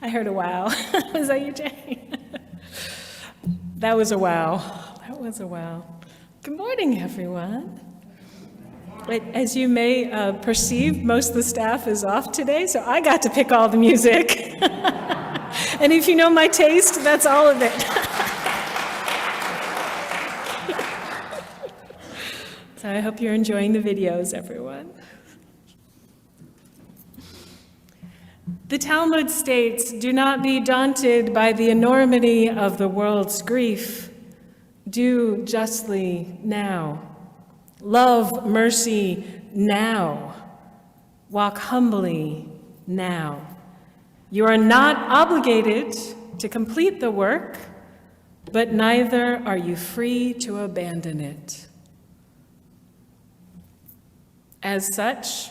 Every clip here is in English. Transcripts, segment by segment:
I heard a wow. Was that you, Jay? That was a wow. That was a wow. Good morning, everyone. As you may perceive, most of the staff is off today, so I got to pick all the music. And if you know my taste, that's all of it. So I hope you're enjoying the videos, everyone. The Talmud states, "Do not be daunted by the enormity of the world's grief. Do justly now. Love mercy now. Walk humbly now. You are not obligated to complete the work, but neither are you free to abandon it." As such,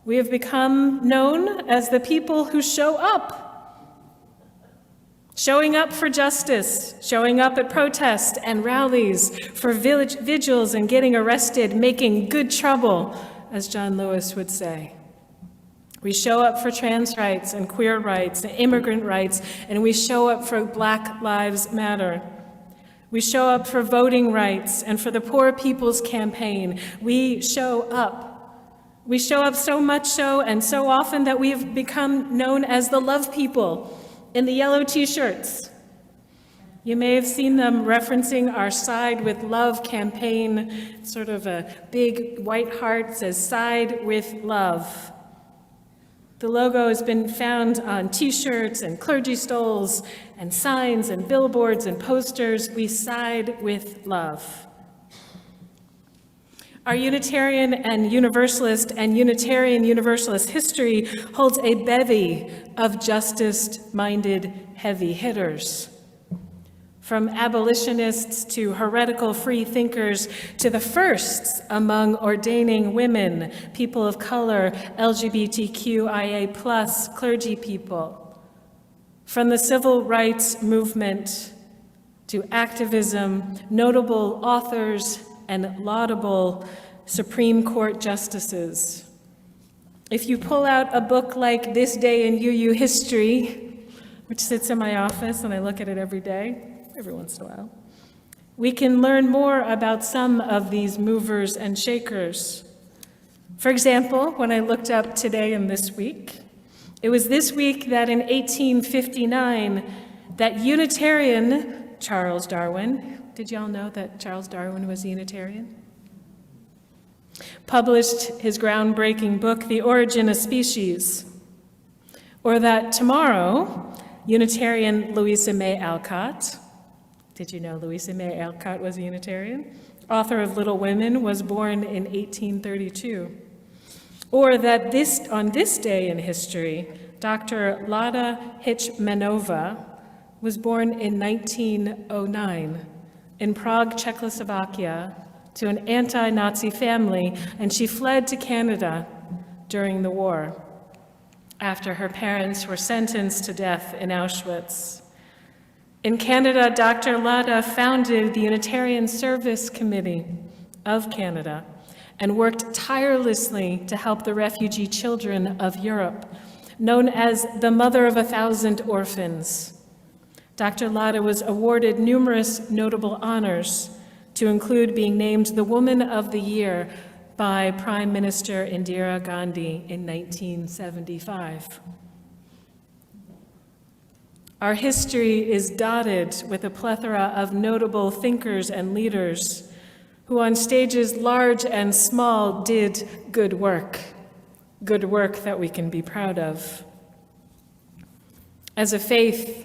we have become known as the people who show up. Showing up for justice, showing up at protests and rallies, for vigils and getting arrested, making good trouble, as John Lewis would say. We show up for trans rights and queer rights and immigrant rights, and we show up for Black Lives Matter. We show up for voting rights and for the Poor People's Campaign. We show up. We show up so much so and so often that we have become known as the love people in the yellow t-shirts. You may have seen them referencing our Side with Love campaign, sort of a big white heart says Side with Love. The logo has been found on t-shirts and clergy stoles and signs and billboards and posters. We side with love. Our Unitarian and Universalist history holds a bevy of justice-minded heavy hitters. From abolitionists to heretical free thinkers to the firsts among ordaining women, people of color, LGBTQIA+ clergy people. From the civil rights movement to activism, notable authors, and laudable Supreme Court justices. If you pull out a book like This Day in UU History, which sits in my office and I look at it every day, every once in a while, we can learn more about some of these movers and shakers. For example, when I looked up today and this week, it was this week that in 1859, that Unitarian Charles Darwin, did y'all know that Charles Darwin was a Unitarian? Published his groundbreaking book, The Origin of Species. Or that tomorrow, Unitarian Louisa May Alcott, did you know Louisa May Alcott was a Unitarian? Author of Little Women, was born in 1832. Or that on this day in history, Dr. Lada Hitchmanova was born in 1909 in Prague, Czechoslovakia, to an anti-Nazi family, and she fled to Canada during the war after her parents were sentenced to death in Auschwitz. In Canada, Dr. Lada founded the Unitarian Service Committee of Canada and worked tirelessly to help the refugee children of Europe, known as the Mother of 1,000 Orphans. Dr. Lada was awarded numerous notable honors, to include being named the Woman of the Year by Prime Minister Indira Gandhi in 1975. Our history is dotted with a plethora of notable thinkers and leaders who on stages large and small did good work that we can be proud of. As a faith,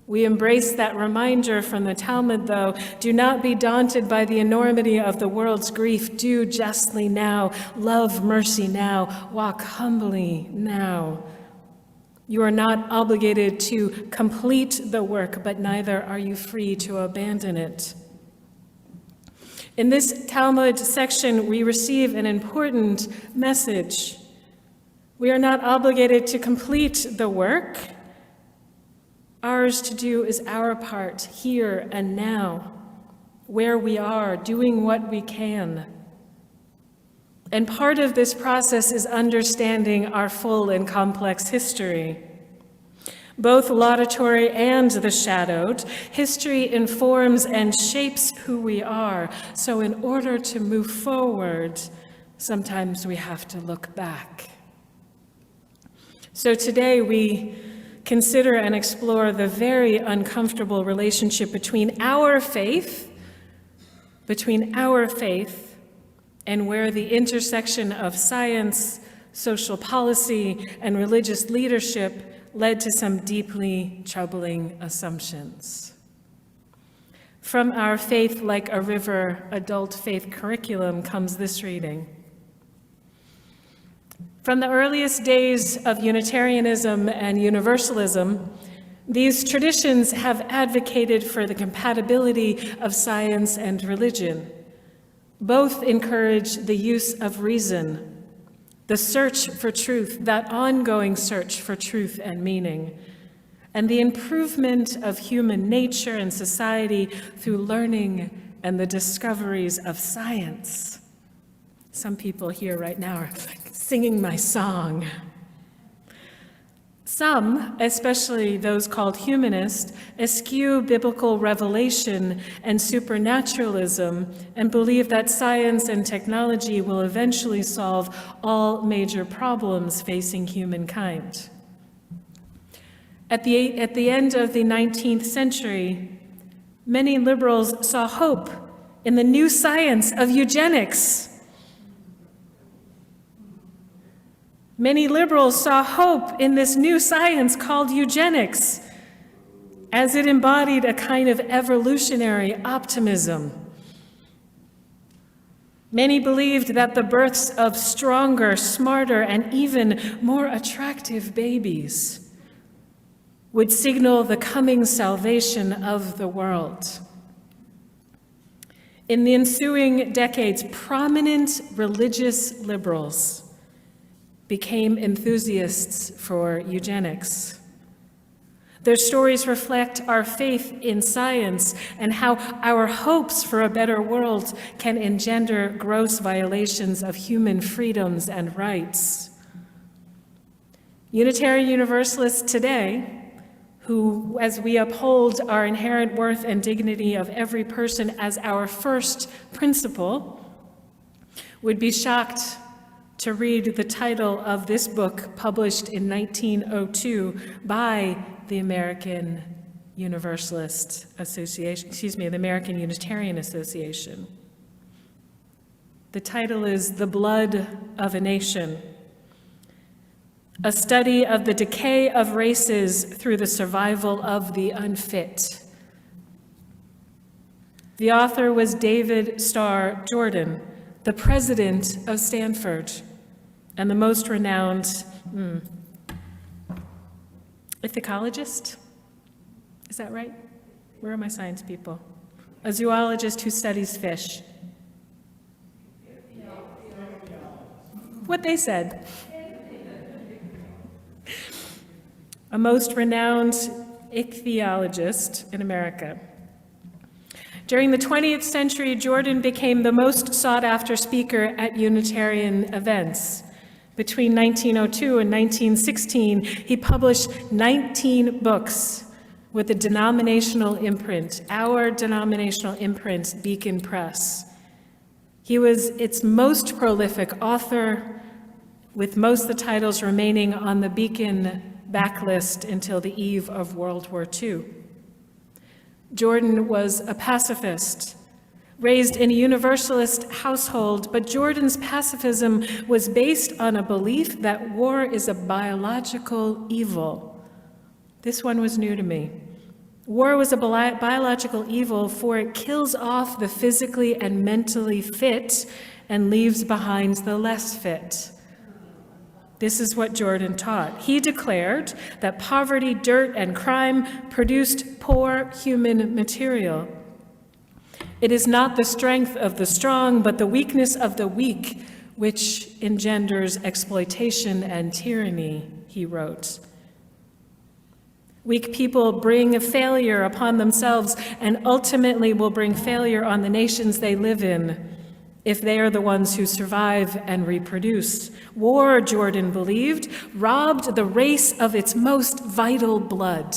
we embrace that reminder from the Talmud, though. Do not be daunted by the enormity of the world's grief. Do justly now. Love mercy now. Walk humbly now. You are not obligated to complete the work, but neither are you free to abandon it. In this Talmud section, we receive an important message. We are not obligated to complete the work. Ours to do is our part here and now, where we are, doing what we can. And part of this process is understanding our full and complex history. Both laudatory and the shadowed, history informs and shapes who we are. So in order to move forward, sometimes we have to look back. So today we consider and explore the very uncomfortable relationship between our faith and where the intersection of science, social policy, and religious leadership led to some deeply troubling assumptions. From our Faith Like a River adult faith curriculum comes this reading. From the earliest days of Unitarianism and Universalism, these traditions have advocated for the compatibility of science and religion. Both encourage the use of reason, the search for truth, that ongoing search for truth and meaning, and the improvement of human nature and society through learning and the discoveries of science. Some people here right now are singing my song. Some, especially those called humanist, eschew biblical revelation and supernaturalism and believe that science and technology will eventually solve all major problems facing humankind. At the end of the 19th century, many liberals saw hope in the new science of eugenics. Many liberals saw hope in this new science called eugenics, as it embodied a kind of evolutionary optimism. Many believed that the births of stronger, smarter, and even more attractive babies would signal the coming salvation of the world. In the ensuing decades, prominent religious liberals became enthusiasts for eugenics. Their stories reflect our faith in science and how our hopes for a better world can engender gross violations of human freedoms and rights. Unitarian Universalists today, who, as we uphold our inherent worth and dignity of every person as our first principle, would be shocked to read the title of this book published in 1902 by the American Universalist Association, the American Unitarian Association. The title is The Blood of a Nation, a study of the decay of races through the survival of the unfit. The author was David Starr Jordan, the president of Stanford, and the most renowned ichthyologist? Is that right? Where are my science people? A zoologist who studies fish. What they said. A most renowned ichthyologist in America. During the 20th century, Jordan became the most sought-after speaker at Unitarian events. Between 1902 and 1916, he published 19 books with a denominational imprint, our denominational imprint, Beacon Press. He was its most prolific author, with most of the titles remaining on the Beacon backlist until the eve of World War II. Jordan was a pacifist, raised in a Universalist household, but Jordan's pacifism was based on a belief that war is a biological evil. This one was new to me. War was a biological evil, for it kills off the physically and mentally fit and leaves behind the less fit. This is what Jordan taught. He declared that poverty, dirt, and crime produced poor human material. It is not the strength of the strong, but the weakness of the weak, which engenders exploitation and tyranny, he wrote. Weak people bring failure upon themselves and ultimately will bring failure on the nations they live in. if they are the ones who survive and reproduce. War, Jordan believed, robbed the race of its most vital blood.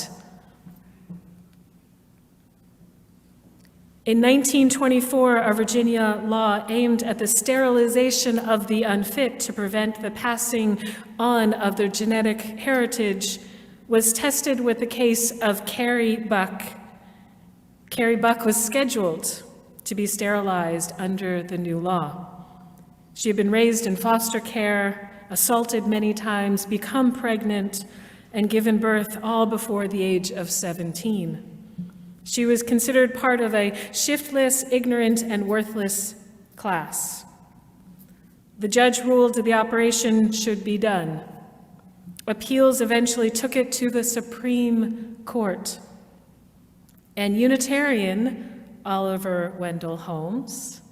In 1924, a Virginia law aimed at the sterilization of the unfit to prevent the passing on of their genetic heritage was tested with the case of Carrie Buck. Carrie Buck was scheduled to be sterilized under the new law. She had been raised in foster care, assaulted many times, become pregnant, and given birth all before the age of 17. She was considered part of a shiftless, ignorant, and worthless class. The judge ruled that the operation should be done. Appeals eventually took it to the Supreme Court. And Unitarian Oliver Wendell Holmes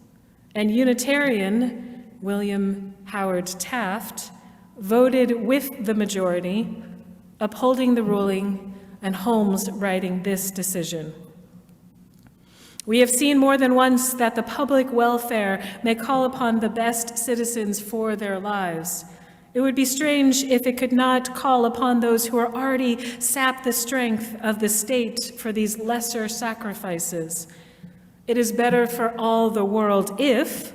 and Unitarian William Howard Taft voted with the majority, upholding the ruling, and Holmes writing this decision. We have seen more than once that the public welfare may call upon the best citizens for their lives. It would be strange if it could not call upon those who are already sap the strength of the state for these lesser sacrifices. It is better for all the world if,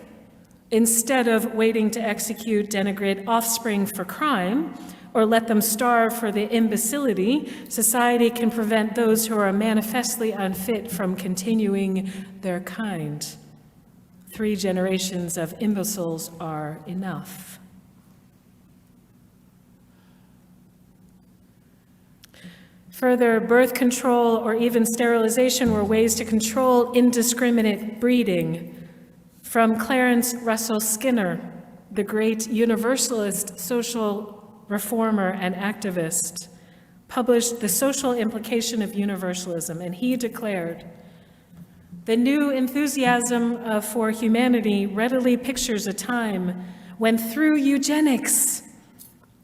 instead of waiting to execute denigrate offspring for crime, or let them starve for the imbecility, society can prevent those who are manifestly unfit from continuing their kind. 3 generations of imbeciles are enough. Further, birth control or even sterilization were ways to control indiscriminate breeding. From Clarence Russell Skinner, the great Universalist social reformer and activist, published The Social Implication of Universalism, and he declared, "The new enthusiasm for humanity readily pictures a time when through eugenics,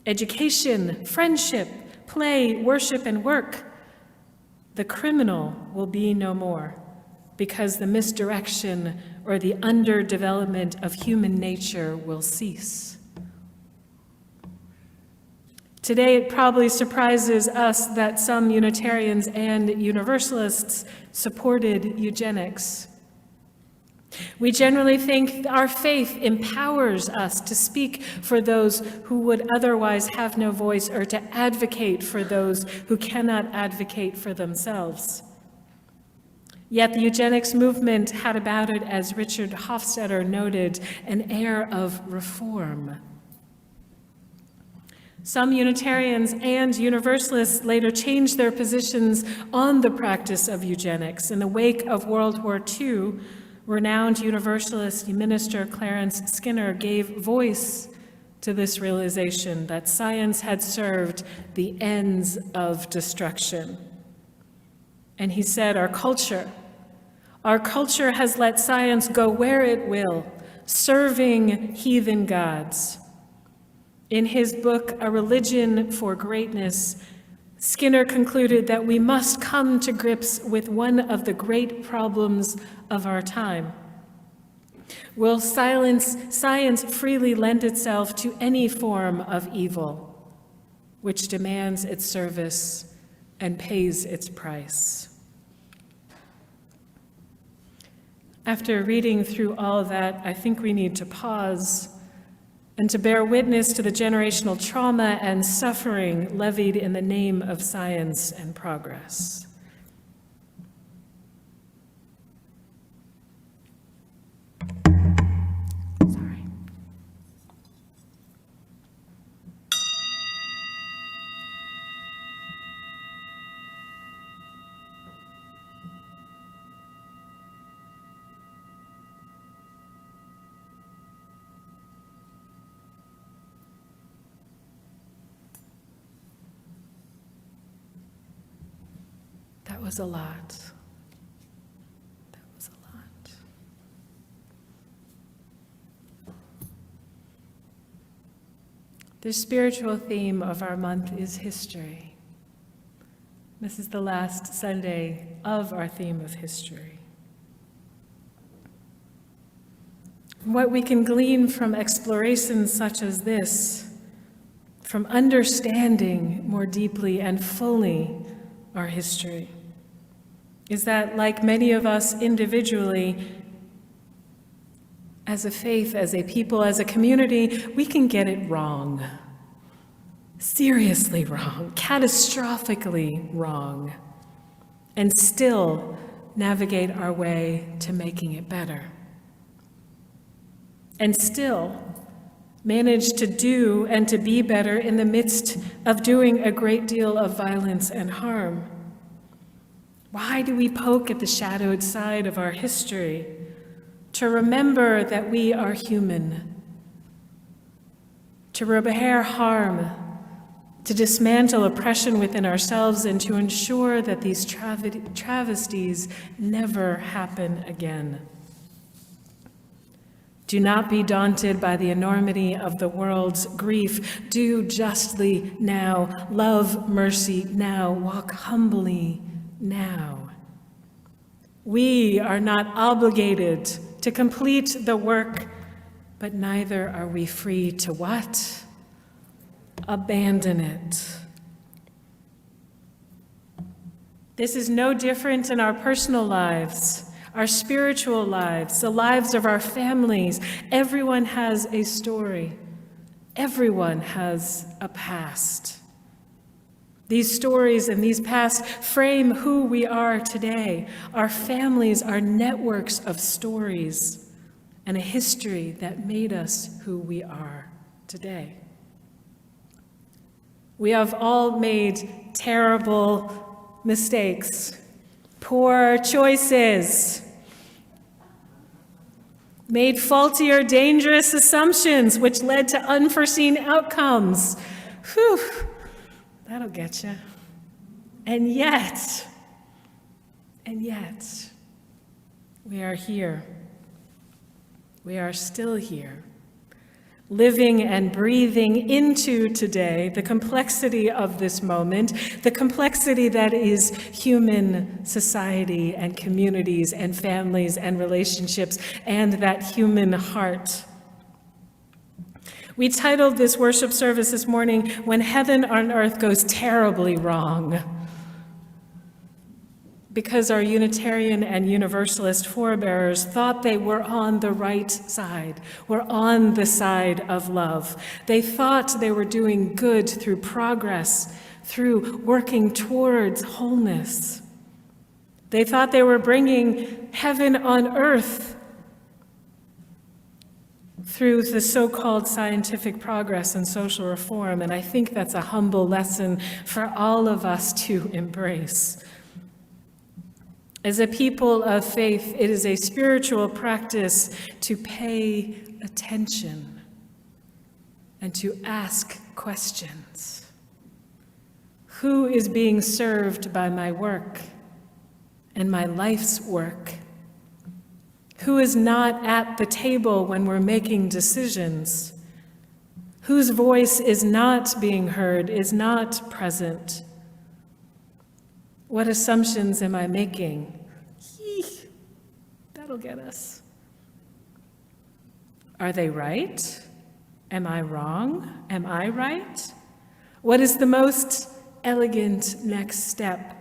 education, friendship, play, worship, and work, the criminal will be no more, because the misdirection or the underdevelopment of human nature will cease." Today, it probably surprises us that some Unitarians and Universalists supported eugenics. We generally think our faith empowers us to speak for those who would otherwise have no voice, or to advocate for those who cannot advocate for themselves. Yet the eugenics movement had about it, as Richard Hofstadter noted, an air of reform. Some Unitarians and Universalists later changed their positions on the practice of eugenics. In the wake of World War II, renowned Universalist minister Clarence Skinner gave voice to this realization that science had served the ends of destruction. And he said, our culture has let science go where it will, serving heathen gods. In his book, A Religion for Greatness, Skinner concluded that we must come to grips with one of the great problems of our time. Will science freely lend itself to any form of evil, which demands its service and pays its price? After reading through all of that, I think we need to pause and to bear witness to the generational trauma and suffering levied in the name of science and progress. Sorry. That was a lot. That was a lot. The spiritual theme of our month is history. This is the last Sunday of our theme of history. What we can glean from explorations such as this, from understanding more deeply and fully our history, is that, like many of us individually, as a faith, as a people, as a community, we can get it wrong. Seriously wrong, catastrophically wrong, and still navigate our way to making it better. And still manage to do and to be better in the midst of doing a great deal of violence and harm. Why do we poke at the shadowed side of our history? To remember that we are human, to repair harm, to dismantle oppression within ourselves, and to ensure that these travesties never happen again. Do not be daunted by the enormity of the world's grief. Do justly now, love mercy now, walk humbly now. We are not obligated to complete the work, but neither are we free to what? Abandon it. This is no different in our personal lives, our spiritual lives, the lives of our families. Everyone has a story. Everyone has a past. These stories and these pasts frame who we are today. Our families are networks of stories and a history that made us who we are today. We have all made terrible mistakes, poor choices, made faulty or dangerous assumptions which led to unforeseen outcomes. Whew. That'll get you. And yet, we are here. We are still here, living and breathing into today the complexity of this moment, the complexity that is human society and communities and families and relationships and that human heart. We titled this worship service this morning, When Heaven on Earth Goes Terribly Wrong, because our Unitarian and Universalist forebearers thought they were on the right side, were on the side of love. They thought they were doing good through progress, through working towards wholeness. They thought they were bringing heaven on earth through the so-called scientific progress and social reform, and I think that's a humble lesson for all of us to embrace. As a people of faith, it is a spiritual practice to pay attention and to ask questions. Who is being served by my work and my life's work? Who is not at the table when we're making decisions? Whose voice is not being heard, is not present? What assumptions am I making? That'll get us. Are they right? Am I wrong? Am I right? What is the most elegant next step,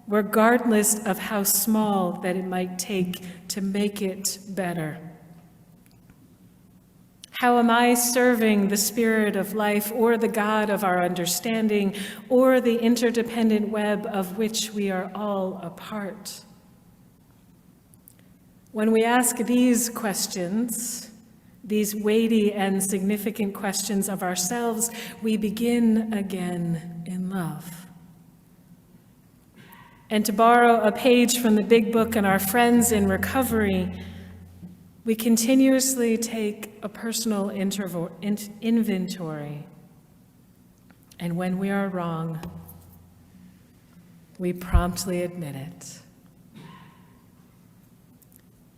regardless of how small that it might take to make it better? How am I serving the spirit of life or the God of our understanding or the interdependent web of which we are all a part? When we ask these questions, these weighty and significant questions of ourselves, we begin again in love. And to borrow a page from the big book on our friends in recovery, we continuously take a personal inventory. And when we are wrong, we promptly admit it.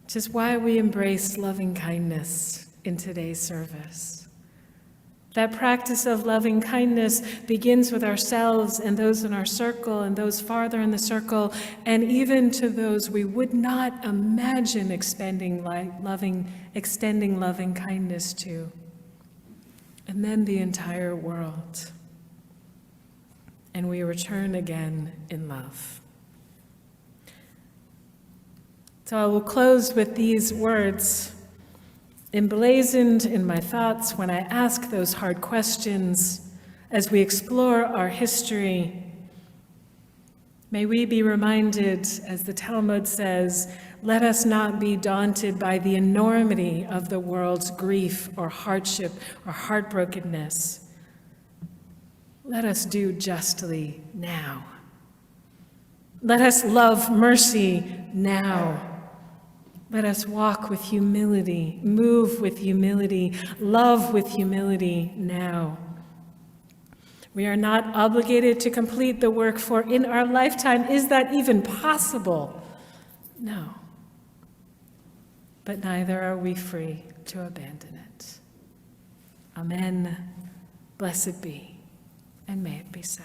Which is why we embrace loving kindness in today's service. That practice of loving kindness begins with ourselves and those in our circle and those farther in the circle, and even to those we would not imagine extending loving kindness to. And then the entire world. And we return again in love. So I will close with these words, emblazoned in my thoughts when I ask those hard questions as we explore our history. May we be reminded, as the Talmud says, let us not be daunted by the enormity of the world's grief or hardship or heartbrokenness. Let us do justly now. Let us love mercy now. Let us walk with humility, move with humility, love with humility now. We are not obligated to complete the work, for in our lifetime, is that even possible? No. But neither are we free to abandon it. Amen. Blessed be, and may it be so.